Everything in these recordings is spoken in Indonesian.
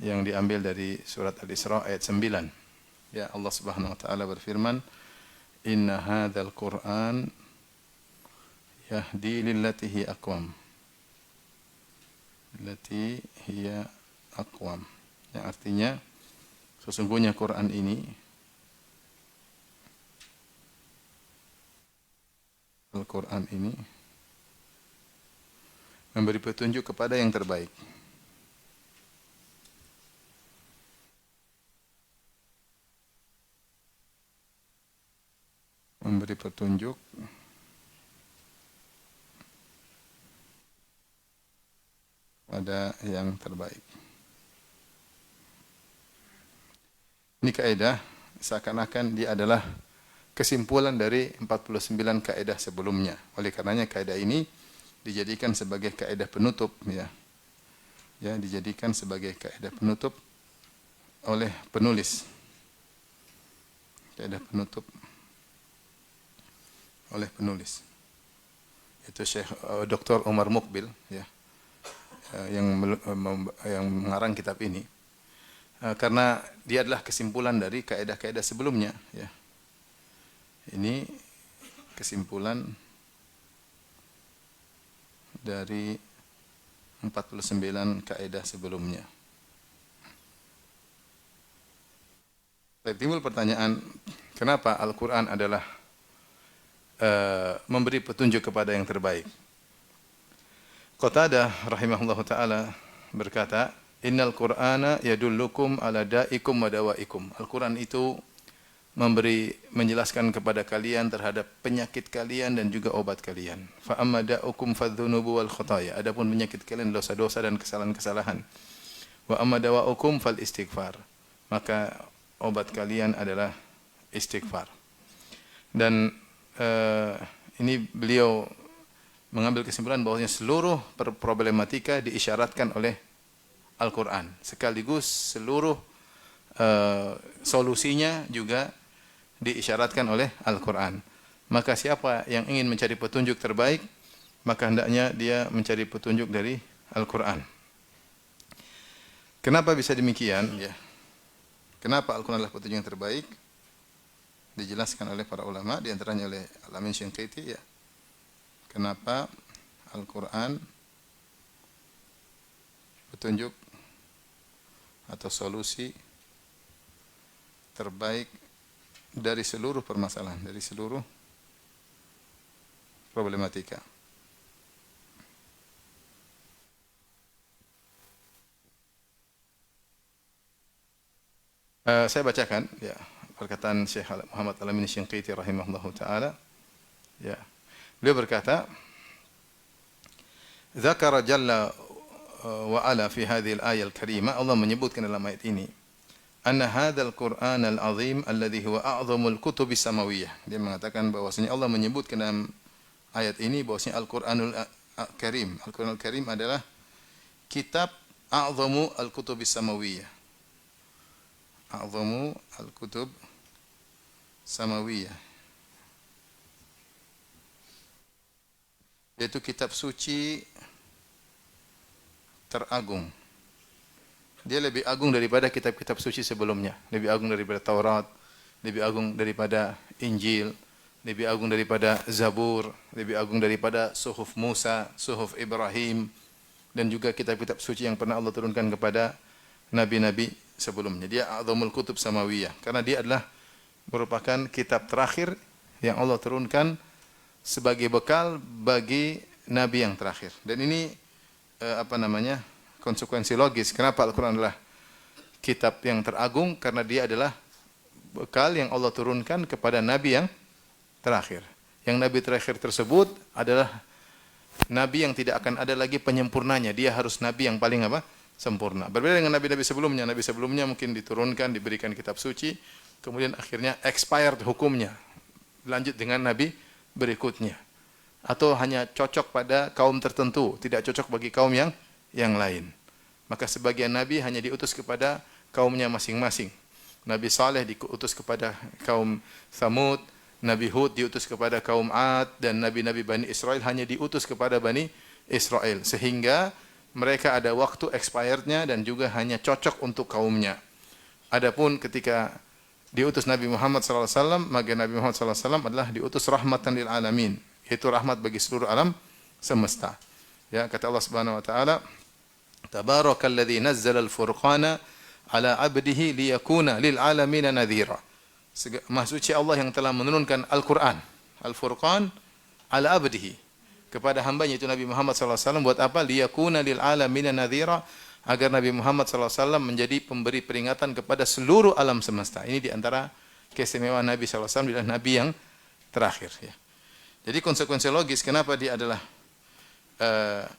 yang diambil dari surat Al-Isra ayat 9. Ya, Allah Subhanahu wa taala berfirman, "Inna hadzal Qur'an yahdi lillati hi aqwam." Lillati hiya aqwam. Yang artinya sesungguhnya Quran ini Al-Quran ini memberi petunjuk kepada yang terbaik. Memberi petunjuk pada yang terbaik. Ini kaidah seakan-akan dia adalah kesimpulan dari 49 kaidah sebelumnya. Oleh karenanya kaidah ini dijadikan sebagai kaidah penutup, ya. Ya, dijadikan sebagai kaidah penutup oleh penulis. Kaidah penutup oleh penulis. Itu Syekh Dr. Umar Muqbil, ya. Yang mengarang kitab ini. Karena dia adalah kesimpulan dari kaidah-kaidah sebelumnya, ya. Ini kesimpulan dari 49 kaidah sebelumnya. Timbul pertanyaan, kenapa Al-Quran adalah memberi petunjuk kepada yang terbaik? Qatadah rahimahullahu ta'ala berkata, "Innal Qur'ana yadullukum ala da'ikum wa dawaikum." Al-Quran itu menjelaskan kepada kalian terhadap penyakit kalian dan juga obat kalian. Fa amma da'ukum fadzunubu wal khotaya. Adapun penyakit kalian dosa-dosa dan kesalahan-kesalahan. Wa amma dawa'ukum fal istighfar. Maka obat kalian adalah istighfar. Dan ini beliau mengambil kesimpulan bahwasanya seluruh problematika diisyaratkan oleh Al-Quran. Sekaligus seluruh solusinya juga diisyaratkan oleh Al-Quran. Maka siapa yang ingin mencari petunjuk terbaik, maka hendaknya dia mencari petunjuk dari Al-Quran. Kenapa bisa demikian? Ya. Kenapa Al-Quran adalah petunjuk yang terbaik? Dijelaskan oleh para ulama, di antaranya oleh Al-Amin Shinqiti, ya. Kenapa Al-Quran petunjuk atau solusi terbaik dari seluruh permasalahan, dari seluruh problematika. Saya bacakan, ya, perkataan Syekh Muhammad Al-Amin Shinqiti rahimahullahu taala. Ya. Beliau berkata, "Dzakara jalla wa ala fi hadhihi al-ayah al-karimah." Allah menyebutkan dalam ayat ini, "Anna hadzal Qur'an al-'azim alladhi huwa a'dhamul kutubi samawiyah." Dia mengatakan bahwasanya Allah menyebutkan dalam ayat ini bahwasanya Al-Qur'anul Karim. Al-Qur'anul Karim adalah kitab a'dhamu al-kutubi samawiyah. A'dhamu al-kutub samawiyah. Yaitu kitab suci teragung. Dia lebih agung daripada kitab-kitab suci sebelumnya. Lebih agung daripada Taurat, lebih agung daripada Injil, lebih agung daripada Zabur, lebih agung daripada Suhuf Musa, Suhuf Ibrahim, dan juga kitab-kitab suci yang pernah Allah turunkan kepada nabi-nabi sebelumnya. Dia a'dhamul kutub samawiyah, karena dia adalah merupakan kitab terakhir yang Allah turunkan sebagai bekal bagi nabi yang terakhir. Dan ini konsekuensi logis. Kenapa Al-Quran adalah kitab yang teragung? Karena dia adalah bekal yang Allah turunkan kepada nabi yang terakhir. Yang nabi terakhir tersebut adalah nabi yang tidak akan ada lagi penyempurnanya. Dia harus nabi yang paling sempurna. Berbeda dengan nabi-nabi sebelumnya. Nabi sebelumnya mungkin diturunkan, diberikan kitab suci, kemudian akhirnya expired hukumnya. Lanjut dengan nabi berikutnya. Atau hanya cocok pada kaum tertentu, tidak cocok bagi kaum yang lain. Maka sebagian nabi hanya diutus kepada kaumnya masing-masing. Nabi Saleh diutus kepada kaum Thamud, Nabi Hud diutus kepada kaum Ad, dan nabi-nabi Bani Israel hanya diutus kepada Bani Israel. Sehingga mereka ada waktu expirednya dan juga hanya cocok untuk kaumnya. Adapun ketika diutus Nabi Muhammad SAW, maka Nabi Muhammad SAW adalah diutus rahmatan lil alamin, yaitu rahmat bagi seluruh alam semesta. Ya, kata Allah Subhanahu wa taala, Tabarakalladzi nazzala al-furqana ala 'abdihi liyakuna lil alamin nadhira. Maha suci Allah yang telah menurunkan Al-Qur'an, Al-Furqan ala 'abdihi, kepada hambanya itu Nabi Muhammad SAW. Buat apa? Liyakuna lil alamin nadhira, agar Nabi Muhammad SAW menjadi pemberi peringatan kepada seluruh alam semesta. Ini diantara keistimewaan Nabi SAW, adalah Nabi yang terakhir. Ya. Jadi konsekuensi logis kenapa dia adalah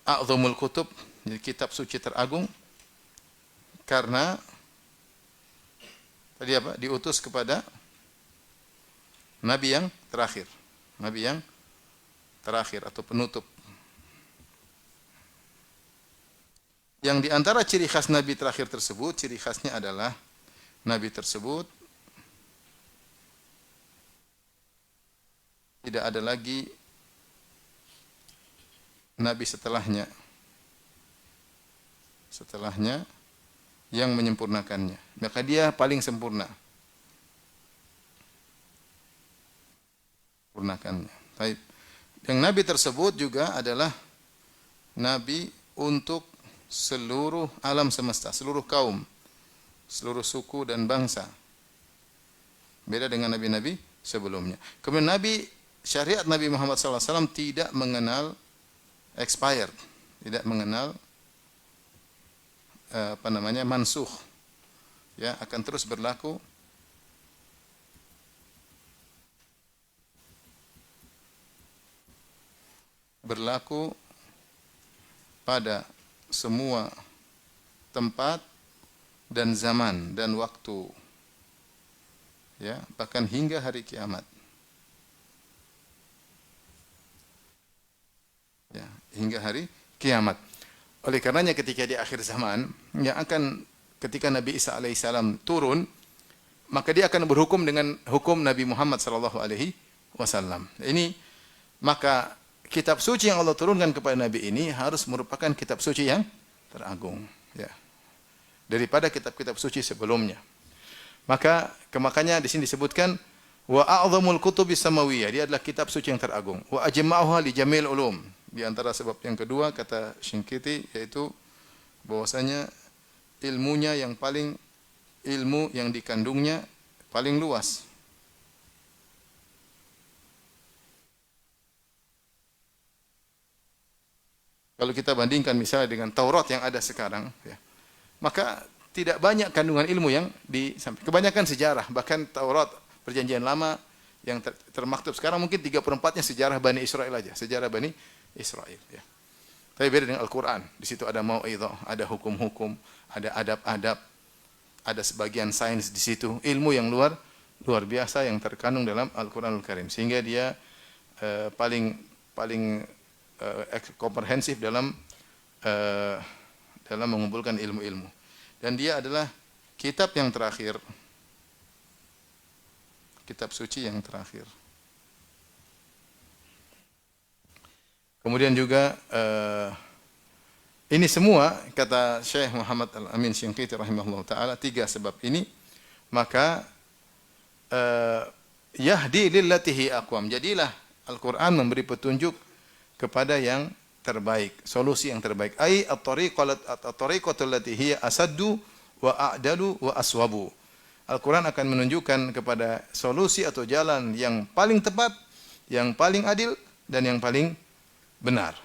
a'zamul kutub, jadi kitab suci teragung, karena tadi apa? Diutus kepada Nabi yang terakhir. Nabi yang terakhir atau penutup. Yang diantara ciri khas Nabi terakhir tersebut, ciri khasnya adalah Nabi tersebut tidak ada lagi Nabi setelahnya yang menyempurnakannya. Maka dia paling sempurna. Sempurnakannya. Baik. Yang Nabi tersebut juga adalah Nabi untuk seluruh alam semesta, seluruh kaum, seluruh suku dan bangsa. Beda dengan nabi-nabi sebelumnya. Kemudian syariat Nabi Muhammad SAW tidak mengenal expired, tidak mengenal mansukh. Ya, akan terus berlaku pada semua tempat dan zaman dan waktu, ya, bahkan hingga hari kiamat, ya, hingga hari kiamat. Oleh karenanya ketika di akhir zaman yang akan, ketika Nabi Isa alaihissalam turun, maka dia akan berhukum dengan hukum Nabi Muhammad sallallahu alaihi wasallam. Ini maka kitab suci yang Allah turunkan kepada Nabi ini harus merupakan kitab suci yang teragung, ya, daripada kitab-kitab suci sebelumnya. Makanya di sini disebutkan wa a'zamul kutubi samawiyah, dia adalah kitab suci yang teragung. Wa ajma'uha li jamil ulum. Di antara sebab yang kedua kata Shinqiti yaitu bahwasanya ilmunya yang paling, ilmu yang dikandungnya paling luas. Kalau kita bandingkan misalnya dengan Taurat yang ada sekarang, ya, maka tidak banyak kandungan ilmu yang disampaikan. Kebanyakan sejarah, bahkan Taurat Perjanjian Lama yang termaktub sekarang mungkin 3/4-nya sejarah Bani Israel aja, sejarah Bani Israel. Ya. Tapi beda dengan Al-Quran. Di situ ada mau'idhah, ada hukum-hukum, ada adab-adab, ada sebagian sains di situ, ilmu yang luar biasa yang terkandung dalam Al-Quranul Karim, sehingga dia paling komprehensif dalam mengumpulkan ilmu-ilmu. Dan dia adalah kitab yang terakhir, kitab suci yang terakhir. Kemudian juga ini semua kata Syekh Muhammad Al-Amin Shinqiti rahimahullah taala, 3 sebab ini maka yahdi lillatihi aqwam, jadilah Al-Quran memberi petunjuk kepada yang terbaik, solusi yang terbaik. Ai at-tariqatul lati hiya asaddu wa a'dalu wa aswabu. Al-Quran akan menunjukkan kepada solusi atau jalan yang paling tepat, yang paling adil dan yang paling benar.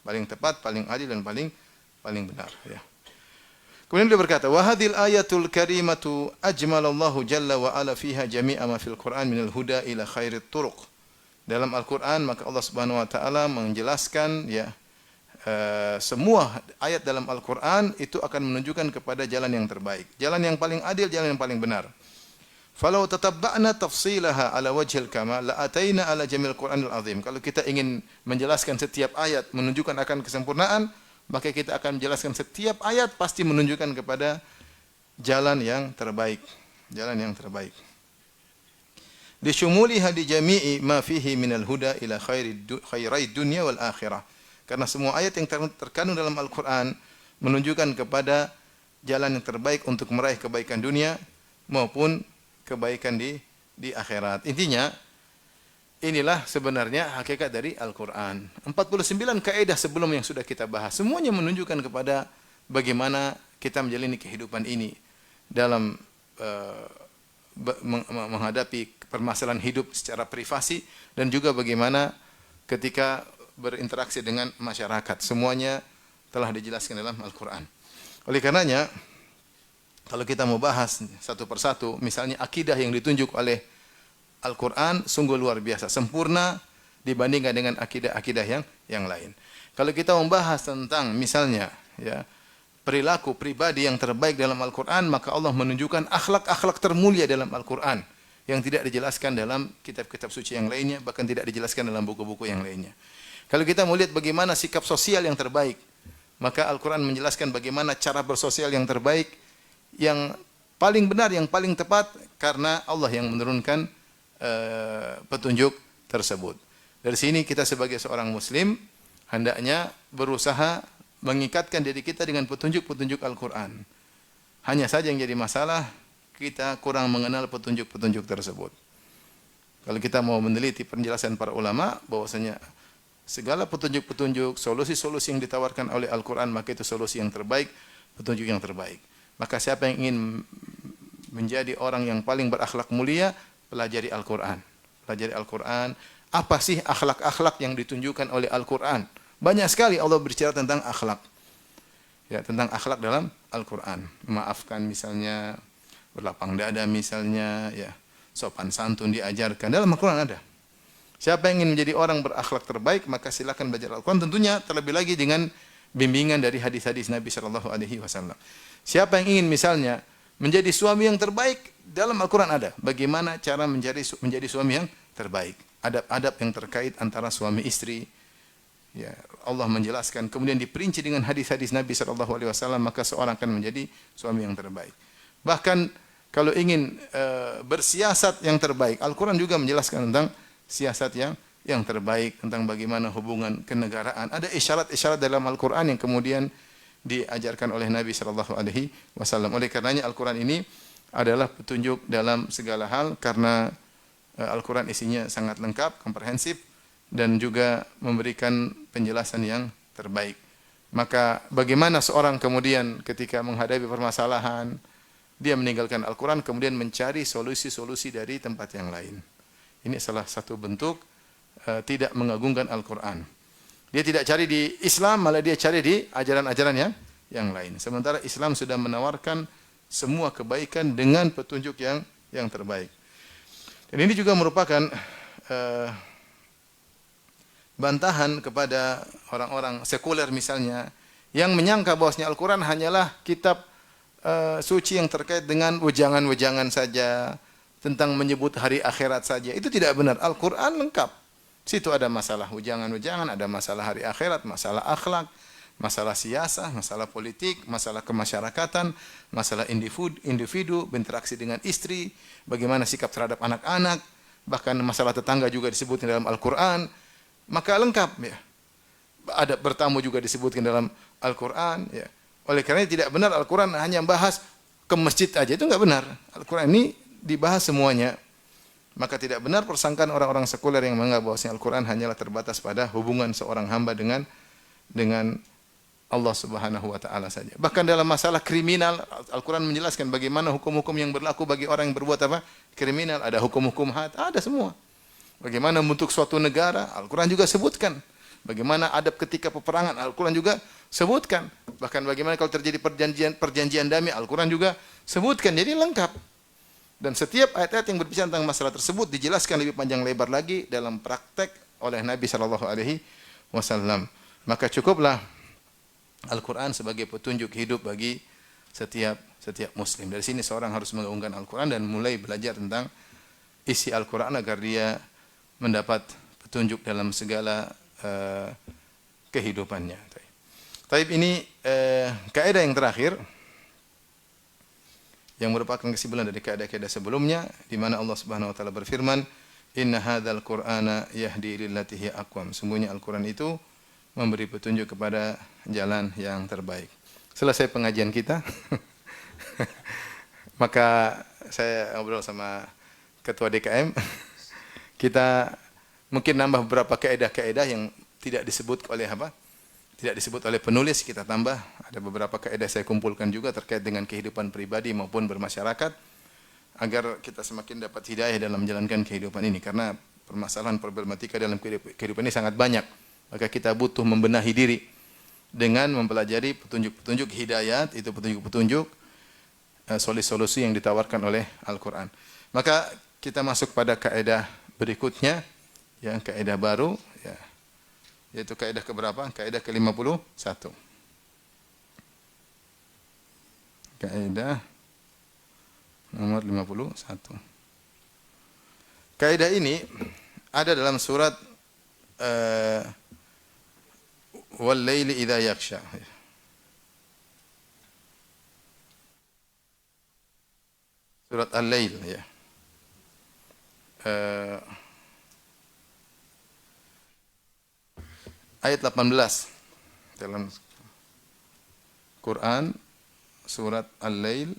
Paling tepat, paling adil dan paling benar, ya. Kemudian dia berkata, wa hadhil ayatul karimatu ajmalallahu jalla wa ala fiha jami'a ma fil Qur'an minal huda ila khairit turuq. Dalam Al-Quran maka Allah Subhanahu wa taala menjelaskan, ya, semua ayat dalam Al-Quran itu akan menunjukkan kepada jalan yang terbaik, jalan yang paling adil, jalan yang paling benar. Falau tatabba'na tafsilaha ala wajhil kamal la ataina ala jamil Qur'anil azim. Kalau kita ingin menjelaskan setiap ayat menunjukkan akan kesempurnaan, maka kita akan menjelaskan setiap ayat pasti menunjukkan kepada jalan yang terbaik, jalan yang terbaik. Disyumuliha di jami'i ma fihi minal huda ila khairid dunya wal akhirah. Karena semua ayat yang terkandung dalam Al-Quran menunjukkan kepada jalan yang terbaik untuk meraih kebaikan dunia maupun kebaikan di akhirat. Intinya, inilah sebenarnya hakikat dari Al-Quran. 49 kaidah sebelum yang sudah kita bahas, semuanya menunjukkan kepada bagaimana kita menjalani kehidupan ini dalam menghadapi permasalahan hidup secara privasi dan juga bagaimana ketika berinteraksi dengan masyarakat. Semuanya telah dijelaskan dalam Al-Quran. Oleh karenanya, kalau kita mau bahas satu persatu, misalnya akidah yang ditunjuk oleh Al-Quran sungguh luar biasa, sempurna dibandingkan dengan akidah-akidah yang lain. Kalau kita membahas tentang misalnya ya perilaku pribadi yang terbaik dalam Al-Quran, maka Allah menunjukkan akhlak-akhlak termulia dalam Al-Quran yang tidak dijelaskan dalam kitab-kitab suci yang lainnya, bahkan tidak dijelaskan dalam buku-buku yang lainnya. Kalau kita mau lihat bagaimana sikap sosial yang terbaik, maka Al-Quran menjelaskan bagaimana cara bersosial yang terbaik, yang paling benar, yang paling tepat, karena Allah yang menurunkan petunjuk tersebut. Dari sini kita sebagai seorang muslim hendaknya berusaha mengikatkan diri kita dengan petunjuk-petunjuk Al-Quran. Hanya saja yang jadi masalah, kita kurang mengenal petunjuk-petunjuk tersebut. Kalau kita mau meneliti penjelasan para ulama bahwasanya segala petunjuk-petunjuk, solusi-solusi yang ditawarkan oleh Al-Quran, maka itu solusi yang terbaik, petunjuk yang terbaik. Maka siapa yang ingin menjadi orang yang paling berakhlak mulia, pelajari Al-Quran. Pelajari Al-Quran. Apa sih akhlak-akhlak yang ditunjukkan oleh Al-Quran? Banyak sekali Allah berbicara tentang akhlak. Ya, tentang akhlak dalam Al-Quran. Memaafkan misalnya, berlapang dada misalnya, ya, sopan santun diajarkan. Dalam Al-Quran ada. Siapa yang ingin menjadi orang berakhlak terbaik, maka silakan belajar Al-Quran. Tentunya terlebih lagi dengan bimbingan dari hadis-hadis Nabi Shallallahu Alaihi Wasallam. Siapa yang ingin misalnya menjadi suami yang terbaik, dalam Al-Quran ada. Bagaimana cara menjadi suami yang terbaik. Adab-adab yang terkait antara suami istri. Ya, Allah menjelaskan. Kemudian diperinci dengan hadis-hadis Nabi Shallallahu Alaihi Wasallam, maka seorang akan menjadi suami yang terbaik. Bahkan kalau ingin bersiasat yang terbaik, Al-Quran juga menjelaskan tentang siasat yang terbaik, tentang bagaimana hubungan kenegaraan. Ada isyarat-isyarat dalam Al-Quran yang kemudian diajarkan oleh Nabi Shallallahu Alaihi Wasallam. Oleh karenanya Al-Quran ini adalah petunjuk dalam segala hal, karena Al-Quran isinya sangat lengkap, komprehensif, dan juga memberikan penjelasan yang terbaik. Maka bagaimana seorang kemudian ketika menghadapi permasalahan, dia meninggalkan Al-Quran, kemudian mencari solusi-solusi dari tempat yang lain. Ini salah satu bentuk tidak mengagungkan Al-Quran. Dia tidak cari di Islam, malah dia cari di ajaran-ajaran yang lain. Sementara Islam sudah menawarkan semua kebaikan dengan petunjuk yang terbaik. Dan ini juga merupakan bantahan kepada orang-orang sekuler misalnya, yang menyangka bahwasanya Al-Quran hanyalah kitab suci yang terkait dengan wejangan-wejangan saja, tentang menyebut hari akhirat saja. Itu tidak benar. Al-Quran lengkap. Situ ada masalah wejangan-wejangan, ada masalah hari akhirat, masalah akhlak, masalah siasah, masalah politik, masalah kemasyarakatan, masalah individu, berinteraksi dengan istri, bagaimana sikap terhadap anak-anak, bahkan masalah tetangga juga disebutkan dalam Al-Quran. Maka lengkap, ya. Adab bertamu juga disebutkan dalam Al-Quran, ya. Oleh karena tidak benar Al-Quran hanya bahas ke masjid aja, itu enggak benar. Al-Quran ini dibahas semuanya. Maka tidak benar persangkaan orang-orang sekuler yang menganggap bahwasanya Al-Quran hanyalah terbatas pada hubungan seorang hamba dengan Allah Subhanahu wa taala saja. Bahkan dalam masalah kriminal, Al-Quran menjelaskan bagaimana hukum-hukum yang berlaku bagi orang yang berbuat apa? Kriminal, ada hukum-hukum had, ada semua. Bagaimana membentuk suatu negara, Al-Quran juga sebutkan. Bagaimana adab ketika peperangan, Al-Quran juga sebutkan. Bahkan bagaimana kalau terjadi perjanjian damai, Al-Quran juga sebutkan. Jadi lengkap. Dan setiap ayat-ayat yang berbicara tentang masalah tersebut dijelaskan lebih panjang lebar lagi dalam praktek oleh Nabi Shallallahu Alaihi Wasallam. Maka cukuplah Al-Quran sebagai petunjuk hidup bagi setiap Muslim. Dari sini seorang harus mengagungkan Al-Quran dan mulai belajar tentang isi Al-Quran agar dia mendapat petunjuk dalam segala kehidupannya. Taib ini kaidah yang terakhir, yang merupakan kesimpulan dari kaidah-kaidah sebelumnya, di mana Allah Subhanahu wa taala berfirman, "Inna hadzal Qur'ana yahdi lillati hiya aqwam." Sungguhnya Al-Qur'an itu memberi petunjuk kepada jalan yang terbaik. Selesai pengajian kita, maka saya ngobrol sama Ketua DKM, kita mungkin nambah beberapa kaedah-kaedah yang tidak disebut oleh apa? Tidak disebut oleh penulis, kita tambah. Ada beberapa kaedah saya kumpulkan juga terkait dengan kehidupan pribadi maupun bermasyarakat, agar kita semakin dapat hidayah dalam menjalankan kehidupan ini. Karena permasalahan problematika dalam kehidupan ini sangat banyak. Maka kita butuh membenahi diri dengan mempelajari petunjuk-petunjuk hidayat, itu petunjuk-petunjuk solusi-solusi yang ditawarkan oleh Al-Quran. Maka kita masuk pada kaedah berikutnya, yang kaedah baru, ya, yaitu kaedah keberapa? Kaedah ke-51. Kaedah nomor 51. Kaedah ini ada dalam surat Wal Laili Idza Yaghsha. Surat Al-Lail, ya. Ayat 18 dalam Quran, surat Al-Lail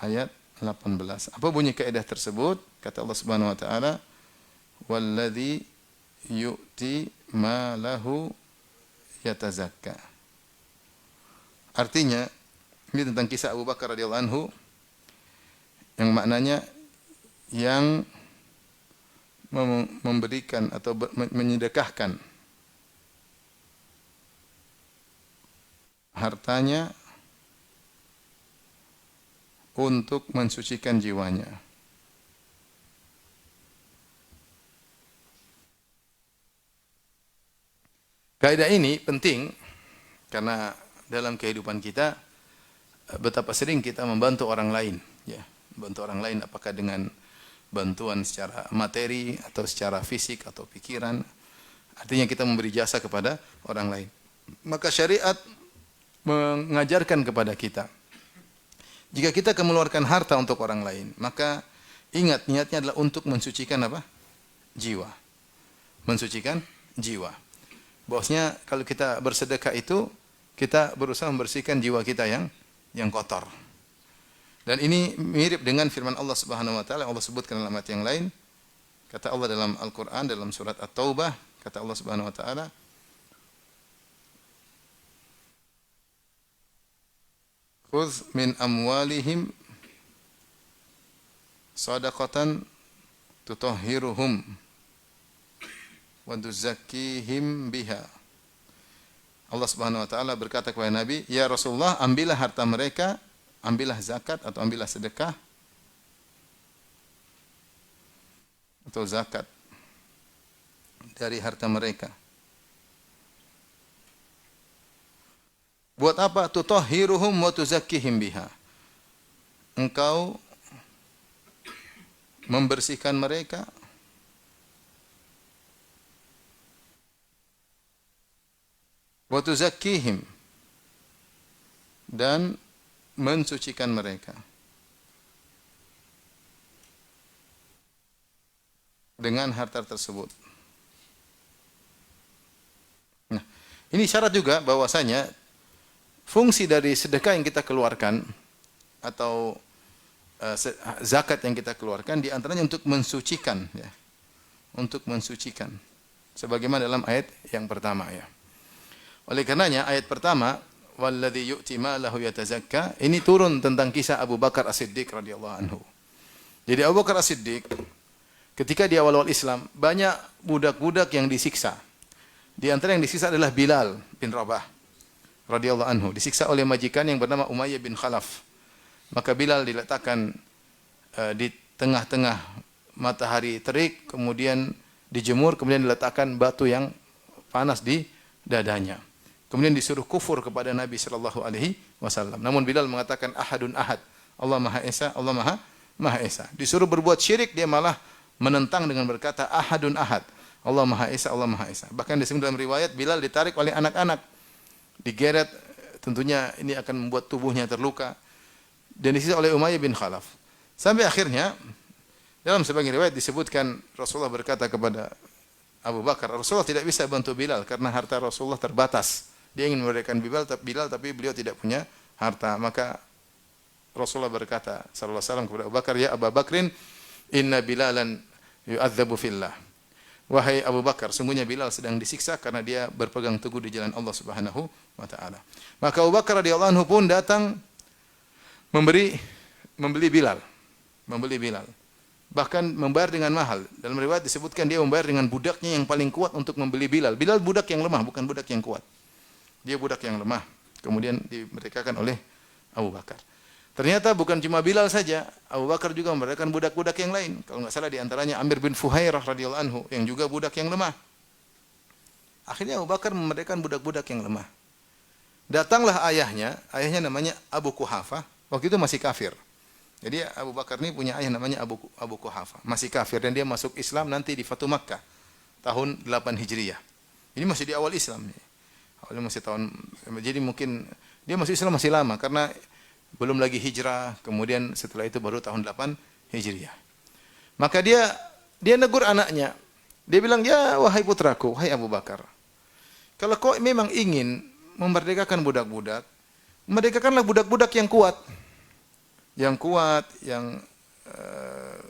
ayat 18. Apa bunyi kaidah tersebut? Kata Allah Subhanahu wa taala, "Walladzi yu'ti ma lahu yatazakka." Artinya, ini tentang kisah Abu Bakar radhiyallahu anhu, yang maknanya yang memberikan atau menyedekahkan hartanya untuk mensucikan jiwanya. Kaidah ini penting karena dalam kehidupan kita betapa sering kita membantu orang lain, ya, membantu orang lain apakah dengan bantuan secara materi atau secara fisik atau pikiran. Artinya kita memberi jasa kepada orang lain. Maka syariat mengajarkan kepada kita, jika kita mengeluarkan harta untuk orang lain, maka ingat niatnya adalah untuk mensucikan apa? Jiwa. Mensucikan jiwa. Bahwasanya kalau kita bersedekah itu, kita berusaha membersihkan jiwa kita yang kotor. Dan ini mirip dengan firman Allah Subhanahu wa taala, Allah sebutkan dalam ayat yang lain. Kata Allah dalam Al-Qur'an dalam surat At-Taubah, kata Allah Subhanahu wa taala, "Khudz min amwalihim shadaqatan tutahhiruhum wa tuzakkihim biha." Allah Subhanahu wa taala berkata kepada Nabi, "Ya Rasulullah, ambillah harta mereka, ambillah zakat atau ambillah sedekah atau zakat dari harta mereka. Buat apa? Tutahhiruhum wa tuzakkihim biha." Engkau membersihkan mereka wa tuzakkihim, dan mensucikan mereka dengan harta tersebut. Nah, ini syarat juga bahwasanya fungsi dari sedekah yang kita keluarkan atau zakat yang kita keluarkan di antaranya untuk mensucikan, ya. Untuk mensucikan. Sebagaimana dalam ayat yang pertama, ya. Oleh karenanya ayat pertama, "Walladzi yu'ti ma lahu yatazakka," ini turun tentang kisah Abu Bakar As-Siddiq radhiyallahu anhu. Jadi Abu Bakar As-Siddiq ketika di awal-awal Islam banyak budak-budak yang disiksa. Di antara yang disiksa adalah Bilal bin Rabah radhiyallahu anhu, disiksa oleh majikan yang bernama Umayyah bin Khalaf. Maka Bilal diletakkan di tengah-tengah matahari terik, kemudian dijemur, kemudian diletakkan batu yang panas di dadanya. Kemudian disuruh kufur kepada Nabi sallallahu alaihi wasallam. Namun Bilal mengatakan ahadun ahad, Allah Maha Esa, Allah Maha Esa. Disuruh berbuat syirik, dia malah menentang dengan berkata ahadun ahad, Allah Maha Esa, Allah Maha Esa. Bahkan disebut dalam riwayat Bilal ditarik oleh anak-anak, digeret, tentunya ini akan membuat tubuhnya terluka, dan disiksa oleh Umayyah bin Khalaf. Sampai akhirnya dalam sebagian riwayat disebutkan Rasulullah berkata kepada Abu Bakar. Rasulullah tidak bisa bantu Bilal karena harta Rasulullah terbatas. Dia ingin memberikan Bilal tapi beliau tidak punya harta. Maka Rasulullah berkata sallallahu alaihi wasallam kepada Abu Bakar, "Ya Abu Bakrin, inna Bilalan yu'adzabu fillah." Wahai Abu Bakar, sungguhnya Bilal sedang disiksa karena dia berpegang teguh di jalan Allah Subhanahu wa taala. Maka Abu Bakar radhiyallahu anhu pun datang membeli Bilal. Bahkan membayar dengan mahal. Dalam riwayat disebutkan dia membayar dengan budaknya yang paling kuat untuk membeli Bilal. Bilal budak yang lemah, bukan budak yang kuat. Dia budak yang lemah. Kemudian dimerdekakan oleh Abu Bakar. Ternyata bukan cuma Bilal saja, Abu Bakar juga memerdekakan budak-budak yang lain. Kalau enggak salah di antaranya Amir bin Fuhairah radhiyallahu anhu yang juga budak yang lemah. Akhirnya Abu Bakar memerdekakan budak-budak yang lemah. Datanglah ayahnya namanya Abu Quhafah. Waktu itu masih kafir. Jadi Abu Bakar ini punya ayah namanya Abu Quhafah, masih kafir dan dia masuk Islam nanti di Fatu Makkah tahun 8 Hijriah. Ini masih di awal Islam nih. Awalnya masih jadi mungkin dia masuk Islam masih lama karena belum lagi hijrah, kemudian setelah itu baru tahun 8 Hijriah. Maka dia negur anaknya. Dia bilang, "Ya wahai putraku, wahai Abu Bakar, kalau kau memang ingin memerdekakan budak-budak, merdekakanlah budak-budak yang kuat. Yang kuat, yang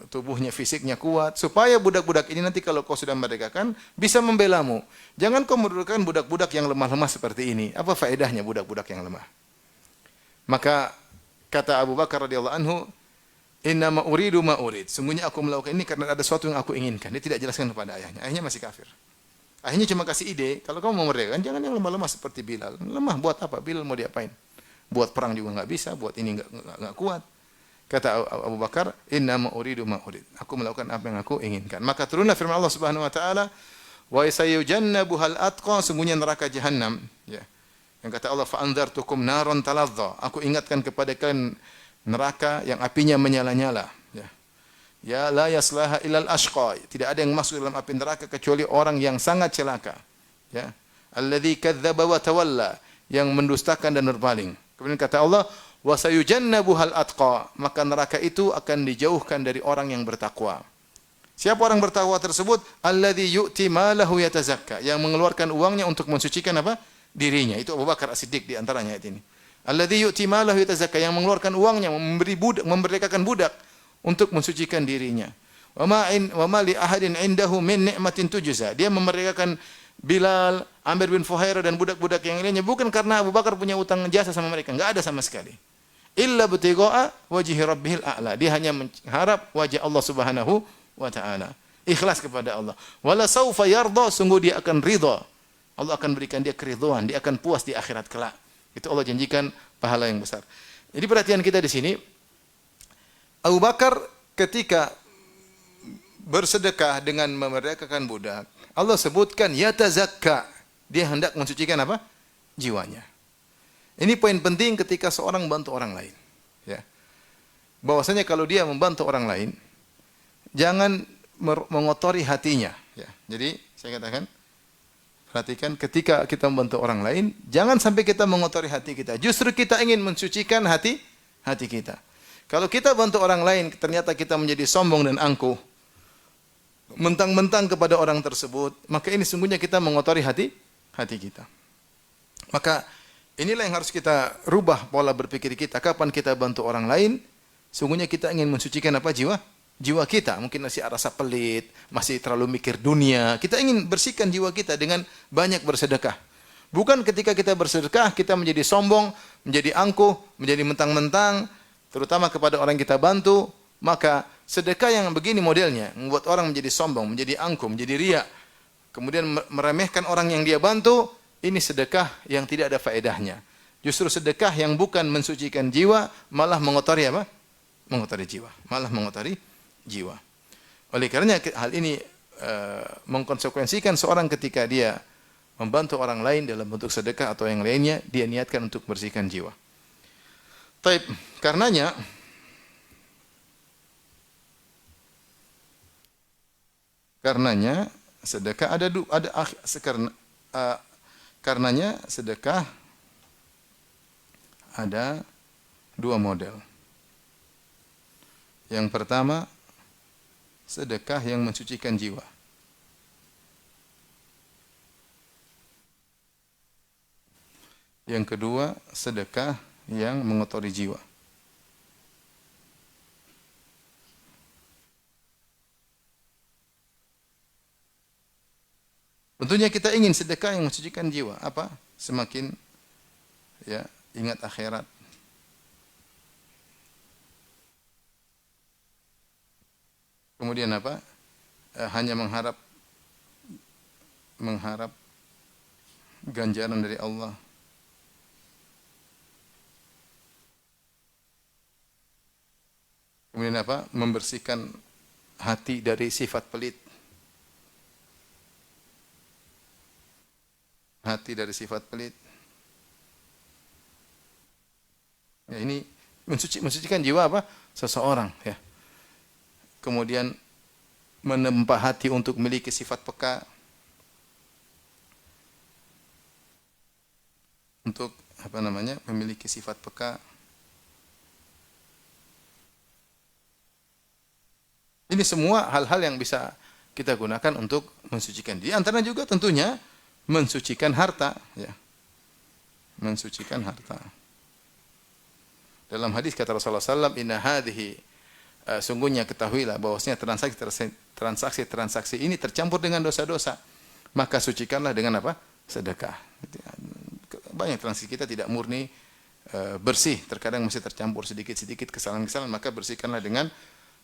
tubuhnya, fisiknya kuat, supaya budak-budak ini nanti kalau kau sudah merdekakan, bisa membelamu. Jangan kau merdekakan budak-budak yang lemah-lemah seperti ini. Apa faedahnya budak-budak yang lemah?" Maka kata Abu Bakar radhiyallahu anhu, "Inna ma uridu ma urid." Sungguhnya aku melakukan ini karena ada sesuatu yang aku inginkan. Dia tidak jelaskan kepada ayahnya. Ayahnya masih kafir. Ayahnya cuma kasih ide, kalau kamu mau merdekakan jangan yang lemah-lemah seperti Bilal. Lemah buat apa? Bilal mau diapain? Buat perang juga enggak bisa, buat ini enggak kuat. Kata Abu Bakar, "Inna ma uridu ma urid." Aku melakukan apa yang aku inginkan. Maka turunlah firman Allah Subhanahu wa taala, "Wa sayujannabuhal atqa." Sungguhnya neraka jahanam, ya. Yang kata Allah, "Fa'anzartukum naron taladza." Aku ingatkan kepada kalian neraka yang apinya menyala-nyala, ya. Ya la yaslaha ilal ashqa. Tidak ada yang masuk dalam api neraka kecuali orang yang sangat celaka, ya. Alladzi kadzdzaba wa tawalla, yang mendustakan dan berpaling. Kemudian kata Allah, "Wa sayujannabuhal atqa." Maka neraka itu akan dijauhkan dari orang yang bertakwa. Siapa orang bertakwa tersebut? Alladzi yu'ti malahu yatazakka, yang mengeluarkan uangnya untuk mensucikan apa? Dirinya. Itu Abu Bakar As-Siddiq di antaranya ayat ini. Alladzi yu'ti malahu yatazakka, yang mengeluarkan uangnya, memberi budak, memerdekakan budak untuk mensucikan dirinya. Wa ma li ahadin indahu min ni'matin tujza. Dia memerdekakan Bilal, Amir bin Fuhairah dan budak-budak yang lainnya bukan karena Abu Bakar punya utang jasa sama mereka, enggak ada sama sekali. Illa butiqa'a wajhi rabbihil a'la. Dia hanya mengharap wajah Allah Subhanahu wa taala. Ikhlas kepada Allah. Wala saufa yarda, sungguh dia akan ridha. Allah akan berikan dia keridhaan, dia akan puas di akhirat kelak. Itu Allah janjikan pahala yang besar. Jadi perhatian kita di sini, Abu Bakar ketika bersedekah dengan memerdekakan budak, Allah sebutkan yatazakka, dia hendak mensucikan apa? Jiwanya. Ini poin penting ketika seorang membantu orang lain, ya. Bahwasanya kalau dia membantu orang lain, jangan mengotori hatinya, ya. Jadi saya katakan, perhatikan ketika kita membantu orang lain, jangan sampai kita mengotori hati kita. Justru kita ingin mensucikan hati kita. Kalau kita bantu orang lain, ternyata kita menjadi sombong dan angkuh, mentang-mentang kepada orang tersebut, maka ini sungguhnya kita mengotori hati kita. Maka inilah yang harus kita rubah pola berpikir kita. Kapan kita bantu orang lain, sungguhnya kita ingin mensucikan apa? Jiwa kita. Mungkin masih rasa pelit, masih terlalu mikir dunia. Kita ingin bersihkan jiwa kita dengan banyak bersedekah. Bukan ketika kita bersedekah, kita menjadi sombong, menjadi angkuh, menjadi mentang-mentang, terutama kepada orang yang kita bantu. Maka sedekah yang begini modelnya, membuat orang menjadi sombong, menjadi angkuh, menjadi riya, kemudian meremehkan orang yang dia bantu, ini sedekah yang tidak ada faedahnya. Justru sedekah yang bukan mensucikan jiwa, malah mengotori apa? Mengotori jiwa. Malah mengotori jiwa. Oleh karenanya hal ini mengkonsekuensikan seorang ketika dia membantu orang lain dalam bentuk sedekah atau yang lainnya, dia niatkan untuk bersihkan jiwa. Taib, karenanya sedekah karenanya sedekah ada dua model. Yang pertama, sedekah yang mensucikan jiwa. Yang kedua, sedekah yang mengotori jiwa. Tentunya kita ingin sedekah yang mensucikan jiwa. Apa? Semakin ya ingat akhirat. Kemudian apa? Hanya mengharap ganjaran dari Allah. Kemudian apa? Membersihkan hati dari sifat pelit. Hati dari sifat pelit. Ya, ini mensucikan jiwa apa? Seseorang, ya. Kemudian menempa hati untuk memiliki sifat peka. Untuk apa namanya? Memiliki sifat peka. Ini semua hal-hal yang bisa kita gunakan untuk mensucikan diri. Antara juga tentunya mensucikan harta, ya. Mensucikan harta. Dalam hadis kata Rasulullah SAW, inna hadhihi, sungguhnya ketahuilah bahwasanya transaksi ini tercampur dengan dosa-dosa. Maka sucikanlah dengan apa? Sedekah. Banyak transaksi kita tidak murni bersih, terkadang masih tercampur sedikit-sedikit kesalahan-kesalahan, maka bersihkanlah dengan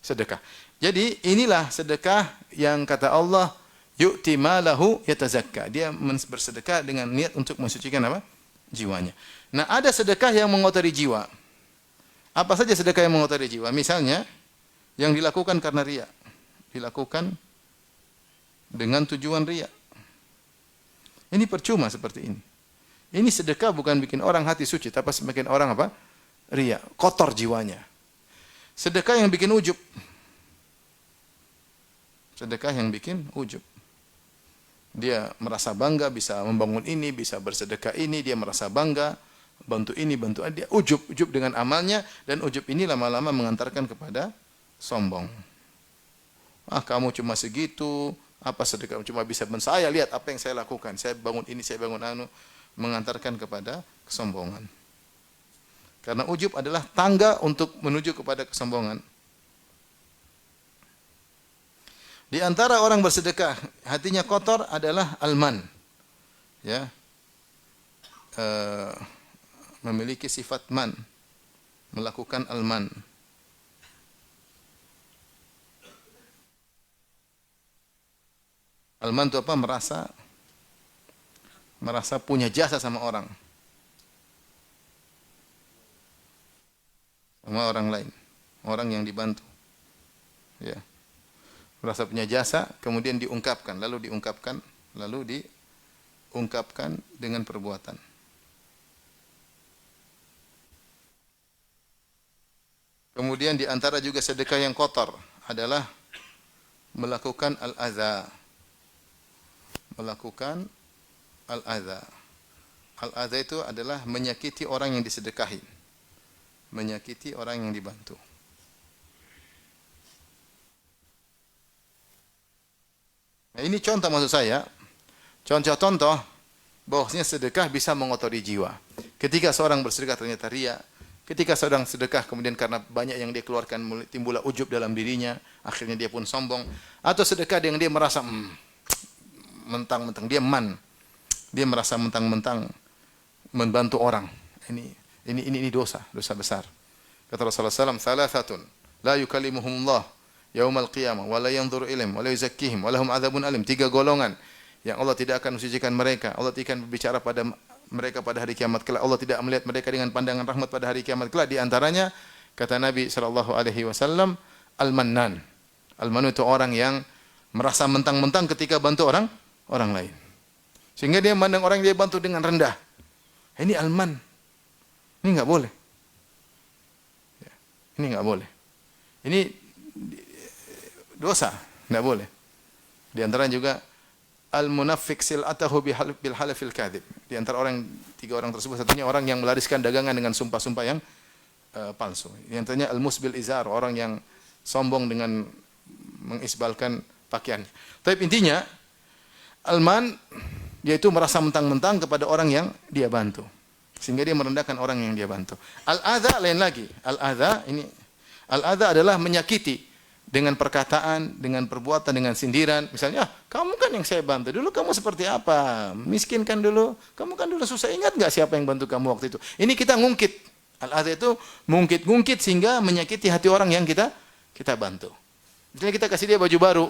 sedekah. Jadi inilah sedekah yang kata Allah, yu'ti malahu yatazakka. Dia bersedekah dengan niat untuk mensucikan apa? Jiwanya. Nah, ada sedekah yang mengotori jiwa. Apa saja sedekah yang mengotori jiwa? Misalnya, yang dilakukan karena riya. Dilakukan dengan tujuan riya. Ini percuma seperti ini. Ini sedekah bukan bikin orang hati suci, tapi bikin orang apa? Riya, kotor jiwanya. Sedekah yang bikin ujub. Sedekah yang bikin ujub. Dia merasa bangga bisa membangun ini, bisa bersedekah ini, dia merasa bangga, bantu ini, bantu dia ujub dengan amalnya, dan ujub ini lama-lama mengantarkan kepada sombong. Ah, kamu cuma segitu, apa sedekah cuma bisa saya lihat apa yang saya lakukan, saya bangun ini, saya bangun anu, mengantarkan kepada kesombongan. Karena ujub adalah tangga untuk menuju kepada kesombongan. Di antara orang bersedekah hatinya kotor adalah alman, ya, memiliki sifat man, melakukan alman. Alman itu apa? Merasa punya jasa sama orang lain, orang yang dibantu, ya. Merasa punya jasa, kemudian diungkapkan dengan perbuatan. Kemudian di antara juga sedekah yang kotor adalah melakukan al-adza. Melakukan al-adza. Al-adza itu adalah menyakiti orang yang disedekahi. Menyakiti orang yang dibantu. Nah, ini contoh maksud saya. Contoh-contoh bahwasanya sedekah bisa mengotori jiwa. Ketika seorang bersedekah ternyata riya, ketika seorang sedekah kemudian karena banyak yang dia keluarkan timbullah ujub dalam dirinya, akhirnya dia pun sombong, atau sedekah yang dia merasa mentang-mentang dia dia merasa mentang-mentang membantu orang. Ini dosa besar. Kata Rasulullah SAW, "Thalathatun la yukallimuhumullah yaumal qiyamah wa la yanzuru ilaihim wa la yuzakkihim wa lahum adzabun alim." 3 golongan yang Allah tidak akan mensucikan mereka, Allah tidak akan berbicara pada mereka pada hari kiamat kelak, Allah tidak melihat mereka dengan pandangan rahmat pada hari kiamat kelak. Di antaranya kata Nabi sallallahu alaihi wasallam, al-mannan. Al-mannan itu orang yang merasa mentang-mentang ketika bantu orang lain. Sehingga dia memandang orang yang dia bantu dengan rendah. Ini al-man. Ini enggak boleh. Ini enggak boleh. Ini dosa, enggak boleh. Di antara juga al-munafiq sil'atahu bil halafil kadhib. Di antara 3 orang tersebut satunya orang yang melariskan dagangan dengan sumpah-sumpah yang palsu. Yang tanya al-musbil izar, orang yang sombong dengan mengisbalkan pakaian. Tapi intinya alman yaitu merasa mentang-mentang kepada orang yang dia bantu. Sehingga dia merendahkan orang yang dia bantu. Al-adha lain lagi. Al-adha adalah menyakiti dengan perkataan, dengan perbuatan, dengan sindiran. Misalnya, kamu kan yang saya bantu. Dulu kamu seperti apa? Miskin kan dulu? Kamu kan dulu susah. Ingat nggak siapa yang bantu kamu waktu itu? Ini kita ngungkit. Al-adha itu ngungkit-ngungkit sehingga menyakiti hati orang yang kita bantu. Misalnya kita kasih dia baju baru.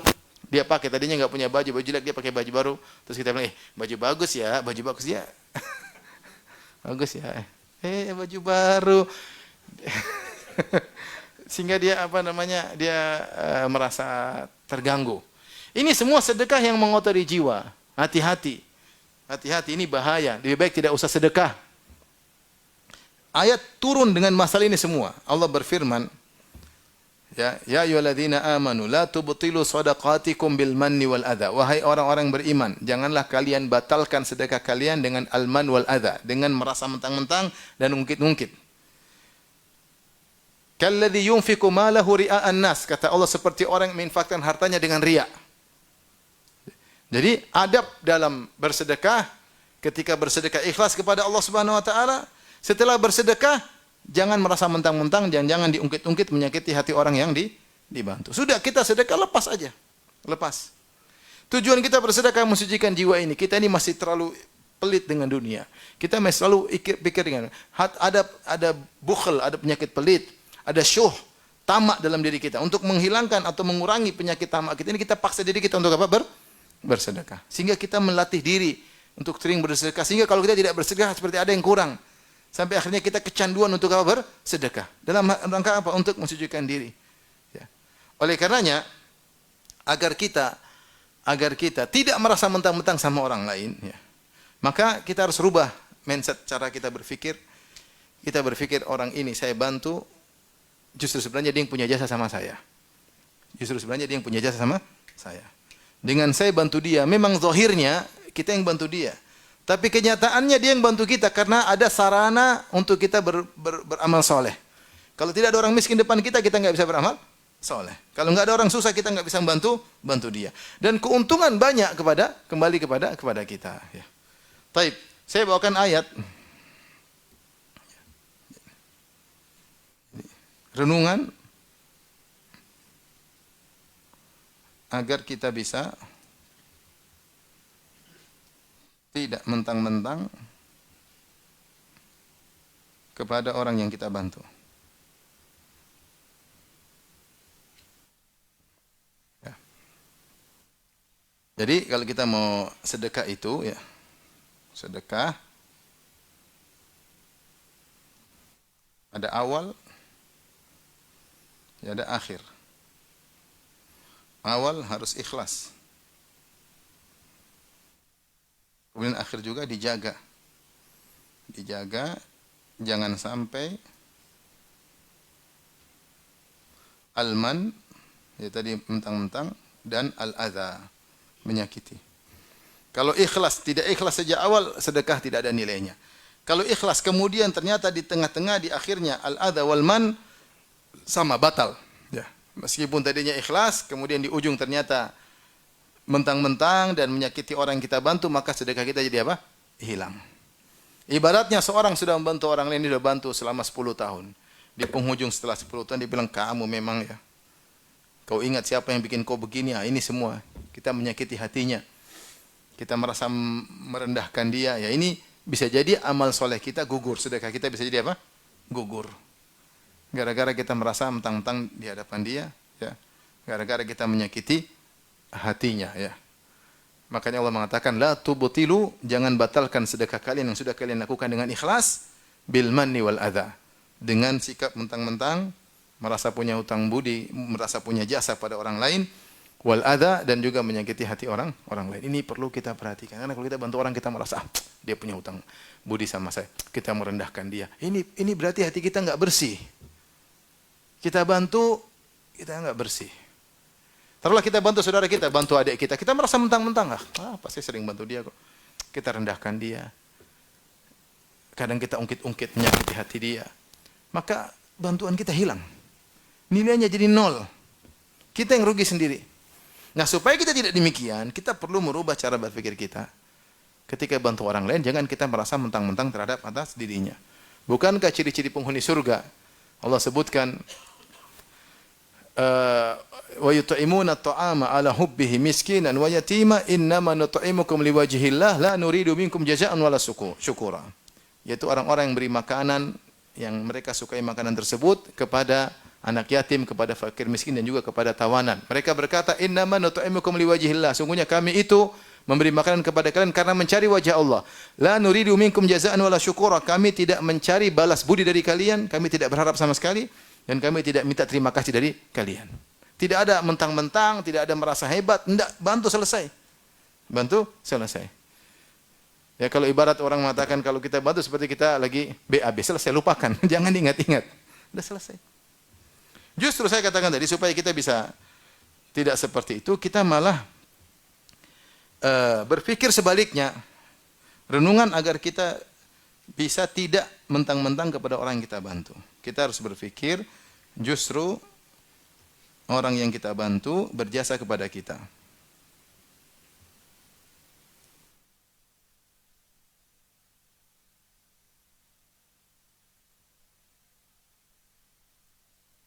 Dia pakai, tadinya nggak punya baju jelek, dia pakai baju baru. Terus kita bilang, baju bagus ya, baju bagus ya. Bagus ya. Baju baru. Sehingga dia merasa terganggu. Ini semua sedekah yang mengotori jiwa. Hati-hati. Hati-hati, ini bahaya. Lebih baik tidak usah sedekah. Ayat turun dengan masalah ini semua. Allah berfirman, Ya ayyuhalladzina amanu la tubtilu shadaqatikum bil manni wal adha. Wahai orang-orang beriman, janganlah kalian batalkan sedekah kalian dengan al-man wal adha, dengan merasa mentang-mentang dan ungkit-ungkit. Kalladzi yunfiqu malahu ria'an nas, kata Allah, seperti orang yang menginfakkan hartanya dengan riya. Jadi adab dalam bersedekah, ketika bersedekah ikhlas kepada Allah Subhanahu wa taala, setelah bersedekah jangan merasa mentang-mentang, jangan diungkit-ungkit menyakiti hati orang yang dibantu. Sudah, kita sedekah, lepas aja. Lepas. Tujuan kita bersedekah mensucikan jiwa ini. Kita ini masih terlalu pelit dengan dunia. Kita masih selalu pikir dengan ada bukhl, ada penyakit pelit, ada syuh, tamak dalam diri kita. Untuk menghilangkan atau mengurangi penyakit tamak kita ini, kita paksa diri kita untuk apa? Bersedekah. Sehingga kita melatih diri untuk sering bersedekah. Sehingga kalau kita tidak bersedekah seperti ada yang kurang. Sampai akhirnya kita kecanduan untuk apa? Bersedekah. Dalam rangka apa? Untuk mensucikan diri. Ya. Oleh karenanya, agar kita tidak merasa mentang-mentang sama orang lain, ya, maka kita harus rubah mindset cara kita berpikir. Kita berpikir, orang ini saya bantu, justru sebenarnya dia yang punya jasa sama saya. Justru sebenarnya dia yang punya jasa sama saya. Dengan saya bantu dia, memang zahirnya kita yang bantu dia. Tapi kenyataannya dia yang bantu kita karena ada sarana untuk kita beramal soleh. Kalau tidak ada orang miskin depan kita nggak bisa beramal soleh. Kalau nggak ada orang susah, kita nggak bisa bantu dia. Dan keuntungan banyak kembali kepada kita. Ya. Taib, saya bawakan ayat renungan agar kita bisa tidak mentang-mentang kepada orang yang kita bantu. Ya. Jadi kalau kita mau sedekah itu, ya, sedekah ada awal, ya ada akhir. Awal harus ikhlas. Kemudian akhir juga dijaga. Dijaga, jangan sampai al-man, ya tadi mentang-mentang, dan al-adha, menyakiti. Kalau ikhlas, tidak ikhlas sejak awal, sedekah tidak ada nilainya. Kalau ikhlas, kemudian ternyata di tengah-tengah, di akhirnya, al-adha wal-man, sama, batal. Ya. Meskipun tadinya ikhlas, kemudian di ujung ternyata mentang-mentang dan menyakiti orang yang kita bantu, maka sedekah kita jadi apa? Hilang. Ibaratnya seorang sudah membantu orang lain, dia sudah bantu selama 10 tahun. Di penghujung setelah 10 tahun dia bilang, kamu memang ya, kau ingat siapa yang bikin kau begini? Ya, ini semua. Kita menyakiti hatinya. Kita merasa merendahkan dia. Ya, ini bisa jadi amal soleh kita gugur. Sedekah kita bisa jadi apa? Gugur. Gara-gara kita merasa mentang-mentang di hadapan dia. Ya. Gara-gara kita menyakiti hatinya, ya. Makanya Allah mengatakan, la tubtilu, jangan batalkan sedekah kalian yang sudah kalian lakukan dengan ikhlas, bil manni wal adha, dengan sikap mentang-mentang, merasa punya hutang budi, merasa punya jasa pada orang lain, wal adha, dan juga menyakiti hati orang lain. Ini perlu kita perhatikan. Karena kalau kita bantu orang, kita merasa dia punya hutang budi sama saya, kita merendahkan dia. Ini berarti hati kita enggak bersih. Kita bantu, kita enggak bersih. Taruhlah kita bantu saudara kita, bantu adik kita, kita merasa mentang-mentang, pasti sering bantu dia kok. Kita rendahkan dia. Kadang kita ungkit-ungkit menyakiti hati dia. Maka bantuan kita hilang. Nilainya jadi 0. Kita yang rugi sendiri. Nah, supaya kita tidak demikian, kita perlu merubah cara berpikir kita. ketika bantu orang lain, jangan kita merasa mentang-mentang terhadap atas dirinya. Bukankah ciri-ciri penghuni surga? Allah sebutkan, wa yut'imuna at-ta'ama ala hubbihi miskinan wa yatima innama nut'imukum liwajhillah la nuridu minkum jazaa'an wala syukura. Yaitu orang-orang yang beri makanan yang mereka sukai makanan tersebut kepada anak yatim, kepada fakir miskin dan juga kepada tawanan. Mereka berkata, innama nut'imukum liwajhillah. Sungguhnya kami itu memberi makanan kepada kalian karena mencari wajah Allah. La nuridu minkum jazaa'an wala syukura. Kami tidak mencari balas budi dari kalian, kami tidak berharap sama sekali dan kami tidak minta terima kasih dari kalian. Tidak ada mentang-mentang, tidak ada merasa hebat, enggak, bantu selesai. Bantu selesai. Ya kalau ibarat orang mengatakan kalau kita bantu seperti kita lagi BAB, selesai, lupakan. Jangan ingat-ingat. Sudah selesai. Justru saya katakan tadi supaya kita bisa tidak seperti itu, kita malah berpikir sebaliknya. Renungan agar kita bisa tidak mentang-mentang kepada orang yang kita bantu. Kita harus berpikir justru orang yang kita bantu berjasa kepada kita.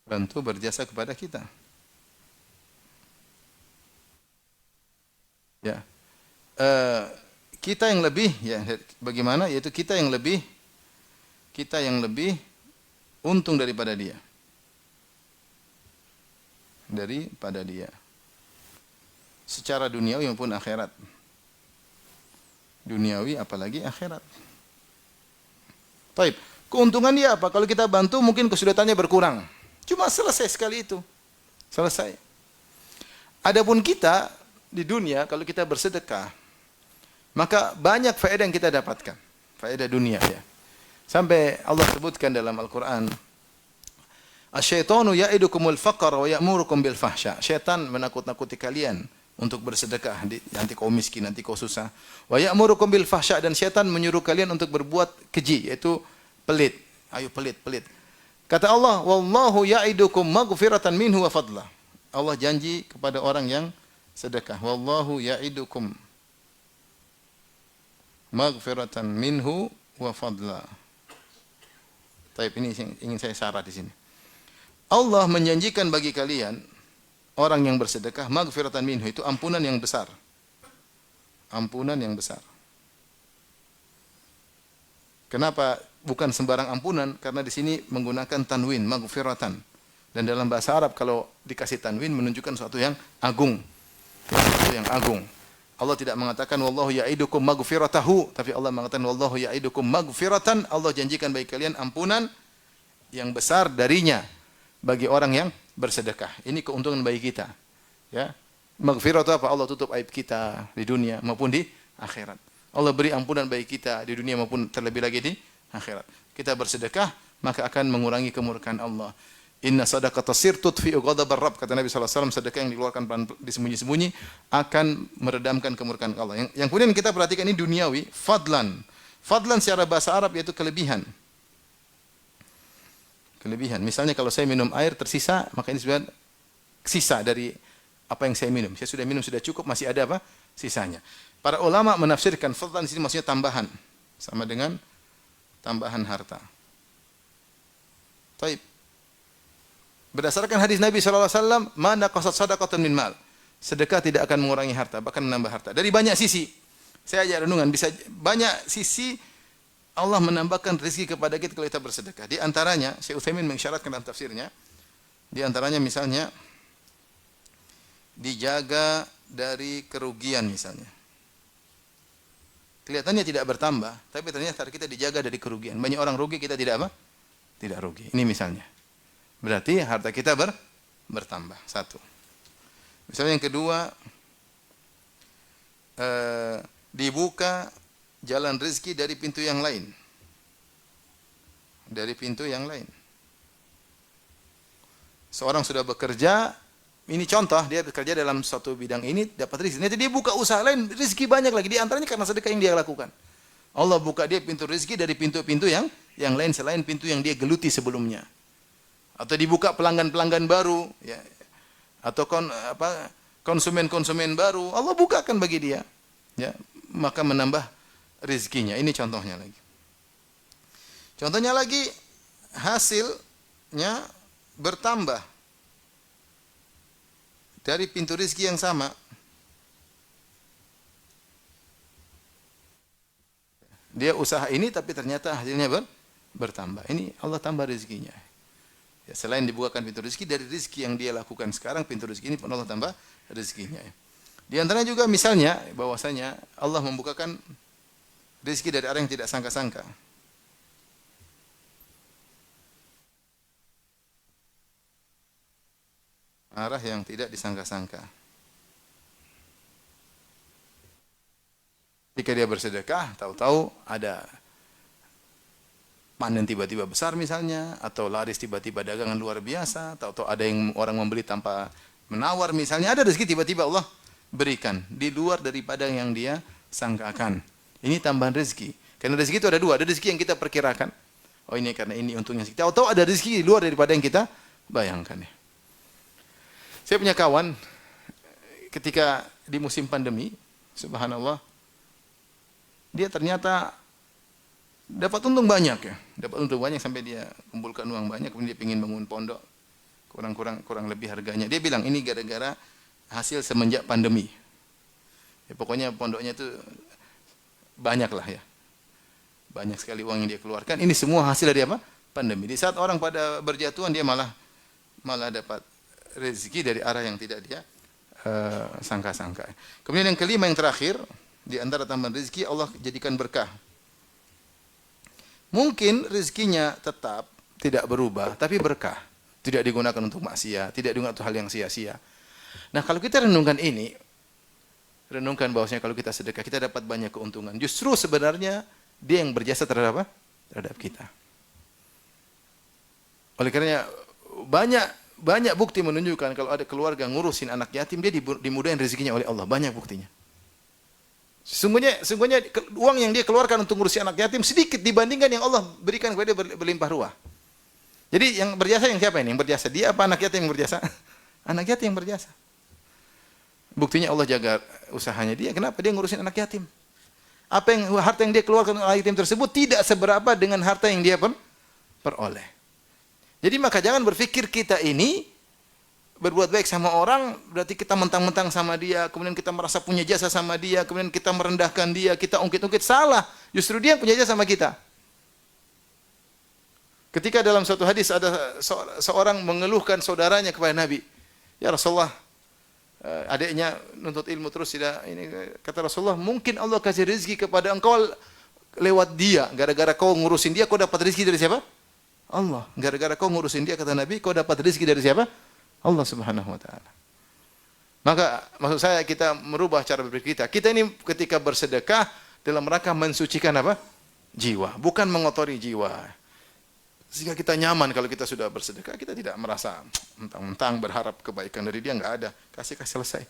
Bantu berjasa kepada kita. Ya. Kita yang lebih, ya bagaimana? Yaitu kita yang lebih untung daripada dia. Daripada dia. Secara duniawi maupun akhirat. Duniawi apalagi akhirat. Baik, keuntungan dia apa? Kalau kita bantu mungkin kesulitannya berkurang. Cuma selesai sekali itu. Selesai. Adapun kita di dunia kalau kita bersedekah, maka banyak faedah yang kita dapatkan. Faedah dunia ya. Sampai Allah sebutkan dalam Al-Qur'an, "Asy-syaitanu ya'idukumul faqra wa ya'murukum bil fahsya." Syaitan menakut-nakuti kalian untuk bersedekah, nanti kau miskin, nanti kau susah. Wa ya'murukum bil fahsya, dan syaitan menyuruh kalian untuk berbuat keji, yaitu pelit. Ayo pelit. Kata Allah, "Wallahu ya'idukum maghfiratan minhu wa fadla." Allah janji kepada orang yang sedekah. Wallahu ya'idukum maghfiratan minhu wa fadla. Baik, ini ingin saya syarat di sini. Allah menjanjikan bagi kalian orang yang bersedekah maghfiratan minhu, itu ampunan yang besar. Ampunan yang besar. Kenapa bukan sembarang ampunan? Karena di sini menggunakan tanwin, maghfiratan. Dan dalam bahasa Arab kalau dikasih tanwin menunjukkan sesuatu yang agung. Sesuatu yang agung. Allah tidak mengatakan wallahu ya'idukum maghfiratahu, tapi Allah mengatakan wallahu ya'idukum maghfiratan. Allah janjikan bagi kalian ampunan yang besar darinya bagi orang yang bersedekah. Ini keuntungan bagi kita. Ya. Maghfirah itu apa? Allah tutup aib kita di dunia maupun di akhirat. Allah beri ampunan bagi kita di dunia maupun terlebih lagi di akhirat. Kita bersedekah maka akan mengurangi kemurkaan Allah. Inna sadaqata sir tudfi'u ghadabar Rabb, kata Nabi sallallahu alaihi wasallam, sedekah yang dikeluarkan disembunyi-sembunyi akan meredamkan kemurkaan Allah. Yang kemudian kita perhatikan ini duniawi, fadlan. Fadlan secara bahasa Arab yaitu kelebihan. Kelebihan. Misalnya kalau saya minum air tersisa, maka ini sudah sisa dari apa yang saya minum. Saya sudah minum sudah cukup, masih ada apa? Sisanya. Para ulama menafsirkan fadlan di sini maksudnya tambahan, sama dengan tambahan harta. Baik. Berdasarkan hadis Nabi sallallahu alaihi wasallam, "Ma naqasat shadaqatun min mal." Sedekah tidak akan mengurangi harta, bahkan menambah harta. Dari banyak sisi. Saya ajak renungan, bisa banyak sisi Allah menambahkan rezeki kepada kita kalau kita bersedekah. Di antaranya, Syekh Utsaimin mengisyaratkan dalam tafsirnya, di antaranya misalnya dijaga dari kerugian misalnya. Kelihatannya tidak bertambah, tapi ternyata kita dijaga dari kerugian. Banyak orang rugi, kita tidak apa? Tidak rugi. Ini misalnya. Berarti harta kita bertambah. Satu. Misalnya yang kedua, dibuka jalan rezeki dari pintu yang lain. Dari pintu yang lain. Seorang sudah bekerja, ini contoh, dia bekerja dalam suatu bidang ini, dapat rezeki. Nanti dia buka usaha lain, rezeki banyak lagi. Di antaranya karena sedekah yang dia lakukan. Allah buka dia pintu rezeki dari pintu-pintu yang lain selain pintu yang dia geluti sebelumnya. Atau dibuka pelanggan-pelanggan baru, ya. Atau konsumen-konsumen baru, Allah bukakan bagi dia. Ya, maka menambah rizkinya. Ini contohnya lagi. Contohnya lagi, hasilnya bertambah dari pintu rizki yang sama. Dia usaha ini tapi ternyata hasilnya bertambah. Ini Allah tambah rizkinya. Ya, selain dibukakan pintu rizki, dari rizki yang dia lakukan sekarang, pintu rizki ini pun Allah tambah rizkinya. Di antaranya juga misalnya bahwasanya Allah membukakan rizki dari arah yang tidak sangka-sangka. Arah yang tidak disangka-sangka. Jika dia bersedekah, tahu-tahu ada panen tiba-tiba besar misalnya, atau laris tiba-tiba dagangan luar biasa, tahu-tahu ada yang orang membeli tanpa menawar misalnya, ada rezeki tiba-tiba Allah berikan di luar daripada yang dia sangkakan. Ini tambahan rezeki. Karena rezeki itu ada dua, ada rezeki yang kita perkirakan. Oh ini karena ini untungnya. Tahu-tahu ada rezeki di luar daripada yang kita bayangkan. Saya punya kawan ketika di musim pandemi, subhanallah, dia ternyata dapat untung banyak ya. Dapat untung banyak sampai dia kumpulkan uang banyak, kemudian dia ingin bangun pondok. Kurang lebih harganya. Dia bilang ini gara-gara hasil semenjak pandemi. Ya, pokoknya pondoknya itu banyak lah ya. Banyak sekali uang yang dia keluarkan. Ini semua hasil dari apa? Pandemi. Di saat orang pada berjatuhan, dia malah dapat rezeki dari arah yang tidak dia sangka-sangka. Kemudian yang kelima, yang terakhir, di antara tambahan rezeki Allah jadikan berkah. Mungkin rezekinya tetap tidak berubah, tapi berkah. Tidak digunakan untuk maksiat, tidak digunakan untuk hal yang sia-sia. Nah, kalau kita renungkan ini, renungkan bahwasanya kalau kita sedekah, kita dapat banyak keuntungan. Justru sebenarnya dia yang berjasa terhadap apa? Terhadap kita. Oleh karenanya banyak bukti menunjukkan kalau ada keluarga ngurusin anak yatim, dia dimudahin rezekinya oleh Allah. Banyak buktinya. Sesungguhnya uang yang dia keluarkan untuk ngurusi anak yatim sedikit dibandingkan yang Allah berikan kepada dia berlimpah ruah. Jadi yang berjasa yang siapa ini? Yang berjasa dia apa anak yatim yang berjasa? Anak yatim yang berjasa. Buktinya Allah jaga usahanya dia. Kenapa dia ngurusin anak yatim? Harta yang dia keluarkan untuk anak yatim tersebut tidak seberapa dengan harta yang dia peroleh. Jadi maka jangan berpikir kita ini berbuat baik sama orang berarti kita mentang-mentang sama dia, kemudian kita merasa punya jasa sama dia, kemudian kita merendahkan dia, kita ungkit-ungkit. Salah. Justru dia yang punya jasa sama kita. Ketika dalam suatu hadis ada seorang mengeluhkan saudaranya kepada Nabi, ya Rasulullah, adiknya nuntut ilmu terus tidak ini, kata Rasulullah, mungkin Allah kasih rezeki kepada engkau lewat dia, gara-gara kau ngurusin dia, kau dapat rezeki dari siapa? Allah. Gara-gara kau ngurusin dia, kata Nabi, kau dapat rezeki dari siapa? Allah Subhanahu wa taala. Maka maksud saya kita merubah cara berpikir kita. Kita ini ketika bersedekah dalam rangka mensucikan apa? Jiwa, bukan mengotori jiwa. Sehingga kita nyaman kalau kita sudah bersedekah, kita tidak merasa mentang-mentang berharap kebaikan dari dia, enggak ada. Kasih selesai.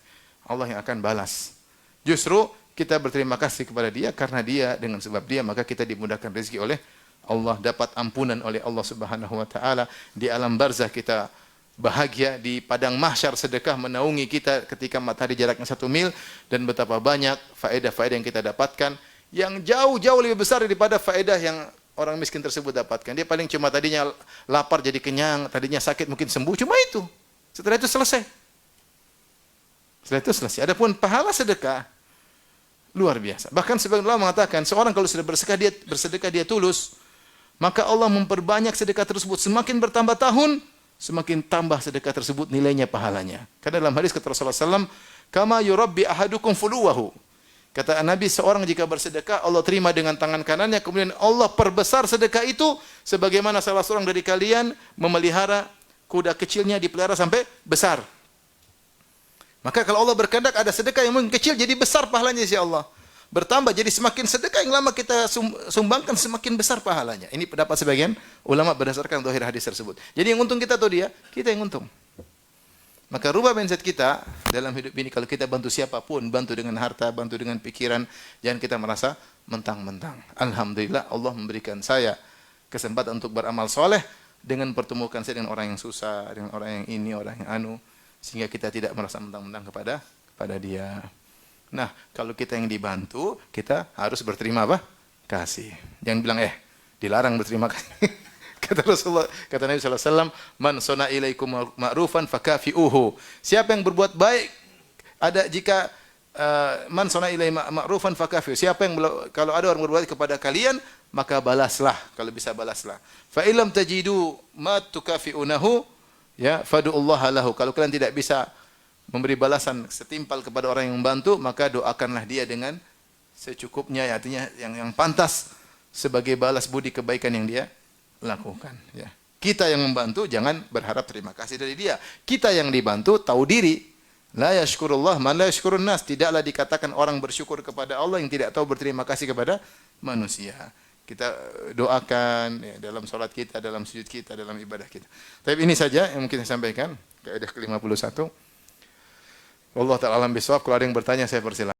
Allah yang akan balas. Justru kita berterima kasih kepada dia karena dia, dengan sebab dia maka kita dimudahkan rezeki oleh Allah, dapat ampunan oleh Allah Subhanahu wa taala. Di alam barzah kita bahagia, di padang mahsyar sedekah menaungi kita ketika matahari jaraknya 1 mil, dan betapa banyak faedah-faedah yang kita dapatkan yang jauh-jauh lebih besar daripada faedah yang orang miskin tersebut dapatkan. Dia paling cuma tadinya lapar jadi kenyang, tadinya sakit mungkin sembuh, cuma itu. Setelah itu selesai. Adapun pahala sedekah luar biasa. Bahkan sebagian ulama mengatakan seorang kalau sudah bersedekah dia tulus, maka Allah memperbanyak sedekah tersebut. Semakin bertambah tahun, semakin tambah sedekah tersebut nilainya, pahalanya. Karena dalam hadis kata Rasulullah SAW, kama yurabbi ahadukum fuluwahu. Kata Nabi, seorang jika bersedekah, Allah terima dengan tangan kanannya, kemudian Allah perbesar sedekah itu, sebagaimana salah seorang dari kalian memelihara kuda kecilnya, dipelihara sampai besar. Maka kalau Allah berkehendak ada sedekah yang mungkin kecil, jadi besar pahalanya insya Allah. Bertambah, jadi semakin sedekah yang lama kita sumbangkan, semakin besar pahalanya. Ini pendapat sebagian ulama berdasarkan zahir hadis tersebut. Jadi yang untung kita atau dia? Kita yang untung. Maka rubah mindset kita dalam hidup ini. Kalau kita bantu siapapun, bantu dengan harta, bantu dengan pikiran, jangan kita merasa mentang-mentang. Alhamdulillah Allah memberikan saya kesempatan untuk beramal soleh dengan pertemukan saya dengan orang yang susah, dengan orang yang ini, orang yang anu, sehingga kita tidak merasa mentang-mentang kepada dia. Nah, kalau kita yang dibantu, kita harus berterima apa? Kasih. Jangan bilang dilarang berterima kasih. Kata Rasulullah, kata Nabi sallallahu alaihi wasallam, "Man sona ilaikum ma'rufan fakafi'uhu." Siapa yang berbuat baik, jika man sona ilai ma'rufan fakafi'uhu. Siapa yang kalau ada orang berbuat kepada kalian, maka balaslah, kalau bisa balaslah. Fa illam tajidu ma tukafi'unahu, ya, fadu'ullaha lahu. Kalau kalian tidak bisa memberi balasan setimpal kepada orang yang membantu, maka doakanlah dia dengan secukupnya, ya, artinya yang pantas sebagai balas budi kebaikan yang dia lakukan, ya. Kita yang membantu jangan berharap terima kasih dari dia. Kita yang dibantu tahu diri. La yashkurullah man la yashkurun nas. Tidaklah dikatakan orang bersyukur kepada Allah yang tidak tahu berterima kasih kepada manusia. Kita doakan, ya, dalam salat kita, dalam sujud kita, dalam ibadah kita. Tapi ini saja yang mungkin saya sampaikan, kaidah ke-51. Wallahu ta'ala alam bisawab. Kalau ada yang bertanya saya persilakan.